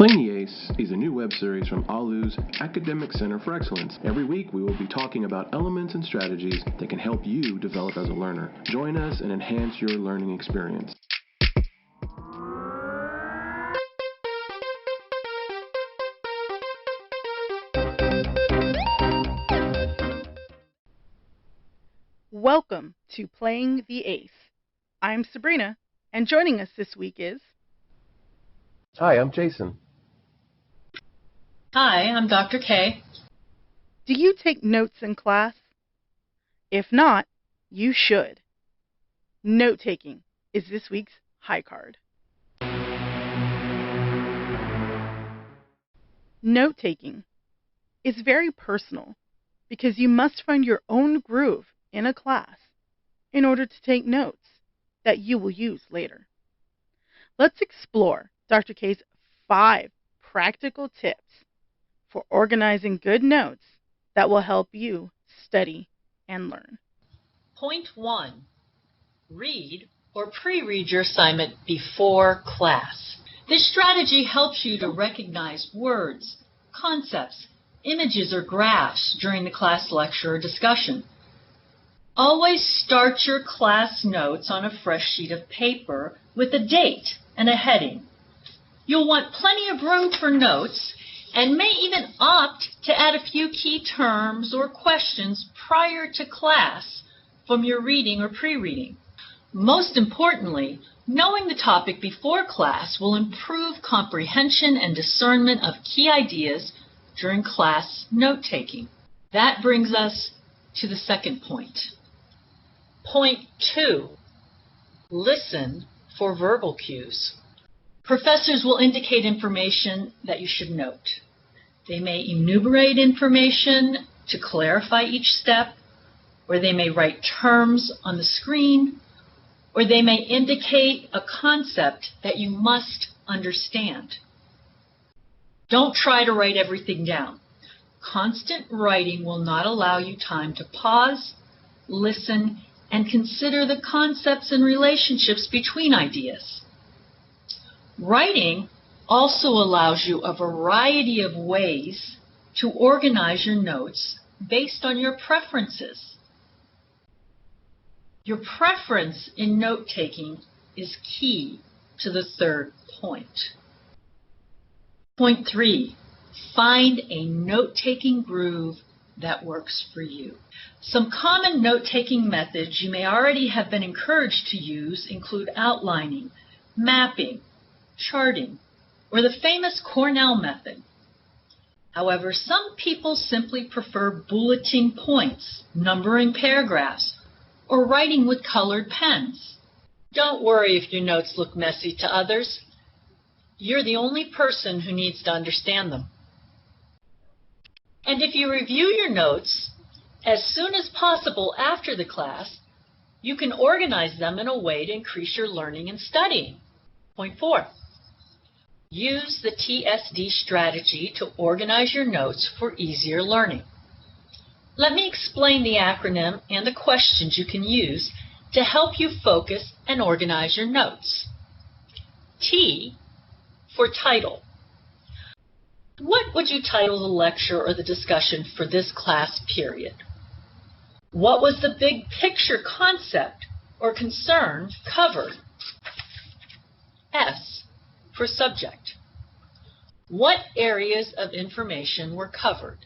Playing the Ace is a new web series from ALU's Academic Center for Excellence. Every week we will be talking about elements and strategies that can help you develop as a learner. Join us and enhance your learning experience. Welcome to Playing the Ace. I'm Sabrina, and joining us this week is... Hi, I'm Jason. Hi, I'm Dr. K. Do you take notes in class? If not, you should. Note-taking is this week's high card. Note-taking is very personal because you must find your own groove in a class in order to take notes that you will use later. Let's explore Dr. K's 5 practical tips for organizing good notes that will help you study and learn. Point 1. Read or pre-read your assignment before class. This strategy helps you to recognize words, concepts, images, or graphs during the class lecture or discussion. Always start your class notes on a fresh sheet of paper with a date and a heading. You'll want plenty of room for notes and may even opt to add a few key terms or questions prior to class from your reading or pre-reading. Most importantly, knowing the topic before class will improve comprehension and discernment of key ideas during class note-taking. That brings us to the second point. Point 2. Listen for verbal cues. Professors will indicate information that you should note. They may enumerate information to clarify each step, or they may write terms on the screen, or they may indicate a concept that you must understand. Don't try to write everything down. Constant writing will not allow you time to pause, listen, and consider the concepts and relationships between ideas. Writing also allows you a variety of ways to organize your notes based on your preferences. Your preference in note-taking is key to the third point. Point 3, find a note-taking groove that works for you. Some common note-taking methods you may already have been encouraged to use include outlining, mapping, charting, or the famous Cornell method. However, some people simply prefer bulleting points, numbering paragraphs, or writing with colored pens. Don't worry if your notes look messy to others. You're the only person who needs to understand them. And if you review your notes as soon as possible after the class, you can organize them in a way to increase your learning and studying. Point 4. Use the TSD strategy to organize your notes for easier learning. Let me explain the acronym and the questions you can use to help you focus and organize your notes. T for title. What would you title the lecture or the discussion for this class period? What was the big picture concept or concern covered? S for subject. What areas of information were covered?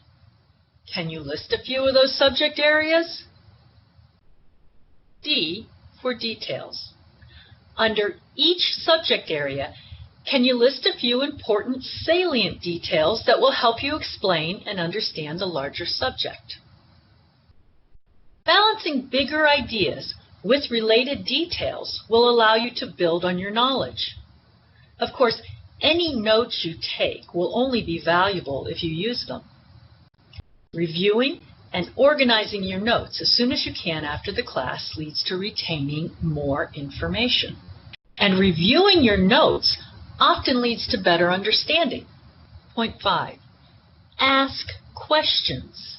Can you list a few of those subject areas? D for details. Under each subject area, can you list a few important salient details that will help you explain and understand the larger subject? Balancing bigger ideas with related details will allow you to build on your knowledge. Of course, any notes you take will only be valuable if you use them. Reviewing and organizing your notes as soon as you can after the class leads to retaining more information. And reviewing your notes often leads to better understanding. Point 5. Ask questions.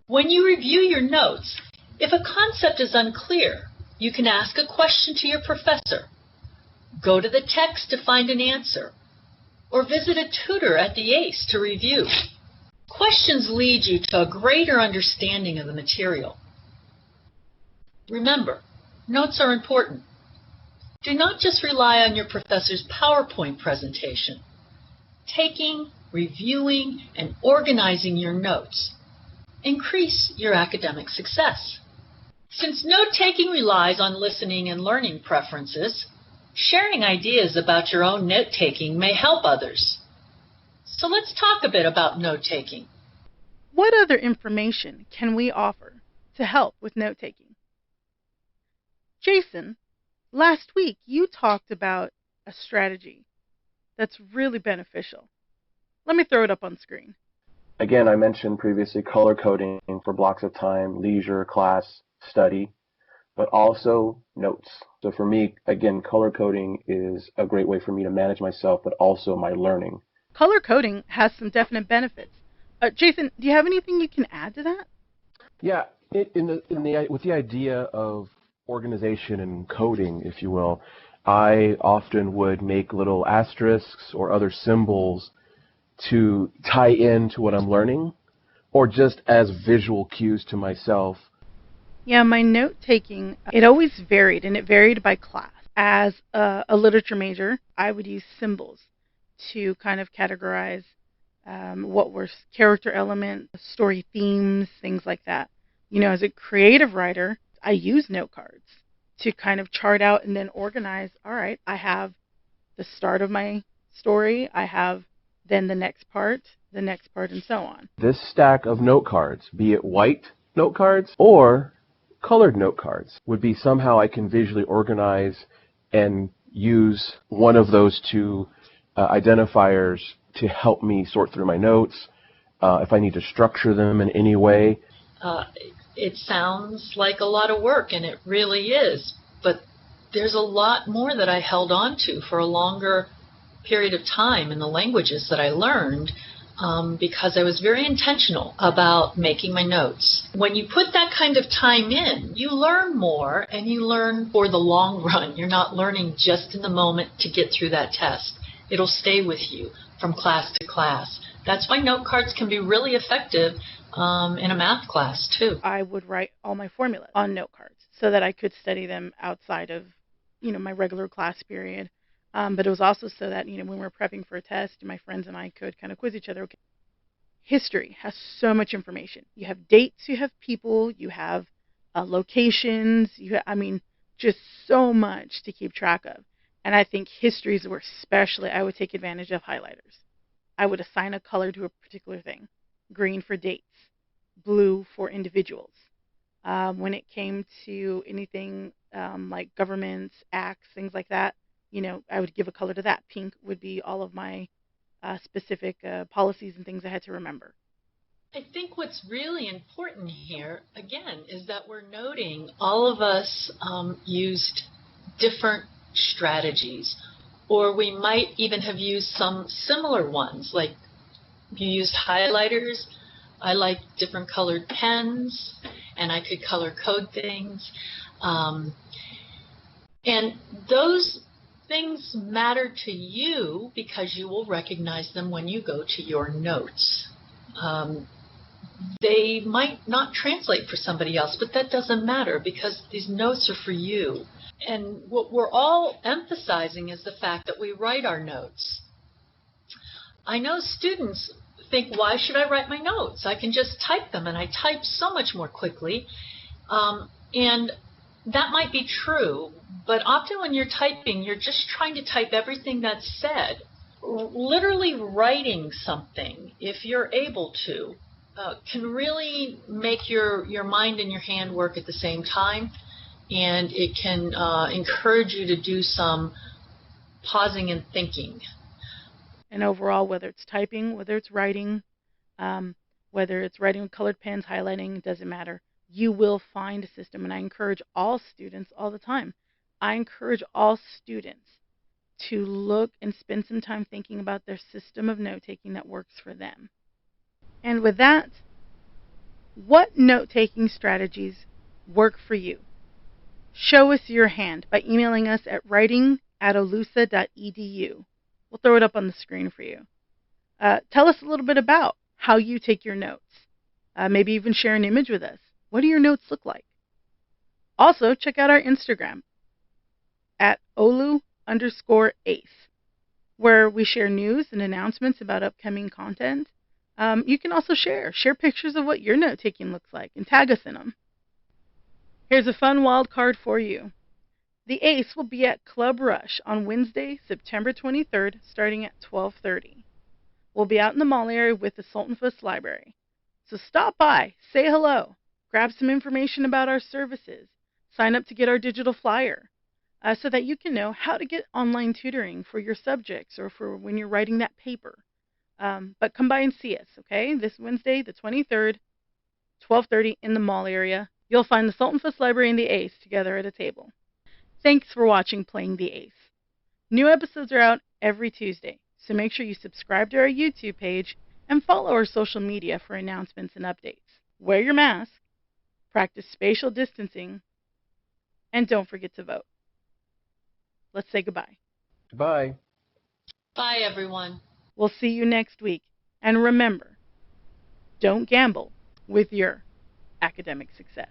When you review your notes, if a concept is unclear, you can ask a question to your professor. Go to the text to find an answer, or visit a tutor at the ACE to review. Questions lead you to a greater understanding of the material. Remember, notes are important. Do not just rely on your professor's PowerPoint presentation. Taking, reviewing, and organizing your notes increase your academic success. Since note-taking relies on listening and learning preferences, sharing ideas about your own note-taking may help others. So let's talk a bit about note-taking. What other information can we offer to help with note-taking? Jason, last week you talked about a strategy that's really beneficial. Let me throw it up on screen. Again, I mentioned previously color coding for blocks of time, leisure, class, study, but also notes. So for me, again, color coding is a great way for me to manage myself, but also my learning. Color coding has some definite benefits. Jason, do you have anything you can add to that? Yeah, with the idea of organization and coding, if you will, I often would make little asterisks or other symbols to tie into what I'm learning, or just as visual cues to myself. Yeah, my note-taking, it always varied, and it varied by class. As a literature major, I would use symbols to kind of categorize what were character elements, story themes, things like that. You know, as a creative writer, I use note cards to kind of chart out and then organize, all right, I have the start of my story, I have then the next part, and so on. This stack of note cards, be it white note cards or colored note cards, would be somehow I can visually organize and use one of those two identifiers to help me sort through my notes, if I need to structure them in any way. It sounds like a lot of work, and it really is, but there's a lot more that I held on to for a longer period of time in the languages that I learned, because I was very intentional about making my notes. When you put that kind of time in, you learn more, and you learn for the long run. You're not learning just in the moment to get through that test. It'll stay with you from class to class. That's why note cards can be really effective in a math class, too. I would write all my formulas on note cards so that I could study them outside of, my regular class period. But it was also so that, when we were prepping for a test, my friends and I could kind of quiz each other. Okay. History has so much information. You have dates, you have people, you have locations, just so much to keep track of. And I think histories were especially, I would take advantage of highlighters. I would assign a color to a particular thing. Green for dates, blue for individuals. When it came to anything like governments, acts, things like that, I would give a color to that. Pink would be all of my specific policies and things I had to remember. I think what's really important here, again, is that we're noting all of us used different strategies, or we might even have used some similar ones, like you used highlighters. I like different colored pens, and I could color code things. And those things matter to you because you will recognize them when you go to your notes. They might not translate for somebody else, but that doesn't matter because these notes are for you. And what we're all emphasizing is the fact that we write our notes. I know students think, why should I write my notes? I can just type them, and I type so much more quickly. And that might be true, but often when you're typing, you're just trying to type everything that's said. Literally writing something, if you're able to, can really make your mind and your hand work at the same time, and it can encourage you to do some pausing and thinking. And overall, whether it's typing, whether it's writing, whether it's writing with colored pens, highlighting, it doesn't matter. You will find a system, and I encourage all students all the time. I encourage all students to look and spend some time thinking about their system of note-taking that works for them. And with that, what note-taking strategies work for you? Show us your hand by emailing us at writing@olusa.edu. We'll throw it up on the screen for you. Tell us a little bit about how you take your notes. Maybe even share an image with us. What do your notes look like? Also, check out our Instagram at olu_ace, where we share news and announcements about upcoming content. You can also share pictures of what your note-taking looks like and tag us in them. Here's a fun wild card for you. The ACE will be at Club Rush on Wednesday, September 23rd, starting at 12:30. We'll be out in the mall area with the Sultan Fuss Library. So stop by, say hello, grab some information about our services, sign up to get our digital flyer, so that you can know how to get online tutoring for your subjects or for when you're writing that paper. But come by and see us, okay? This Wednesday, the 23rd, 12:30 in the mall area. You'll find the Sultan Fuss Library and the ACE together at a table. Thanks for watching Playing the ACE. New episodes are out every Tuesday, so make sure you subscribe to our YouTube page and follow our social media for announcements and updates. Wear your mask, practice spatial distancing, and don't forget to vote. Let's say goodbye. Goodbye. Bye, everyone. We'll see you next week. And remember, don't gamble with your academic success.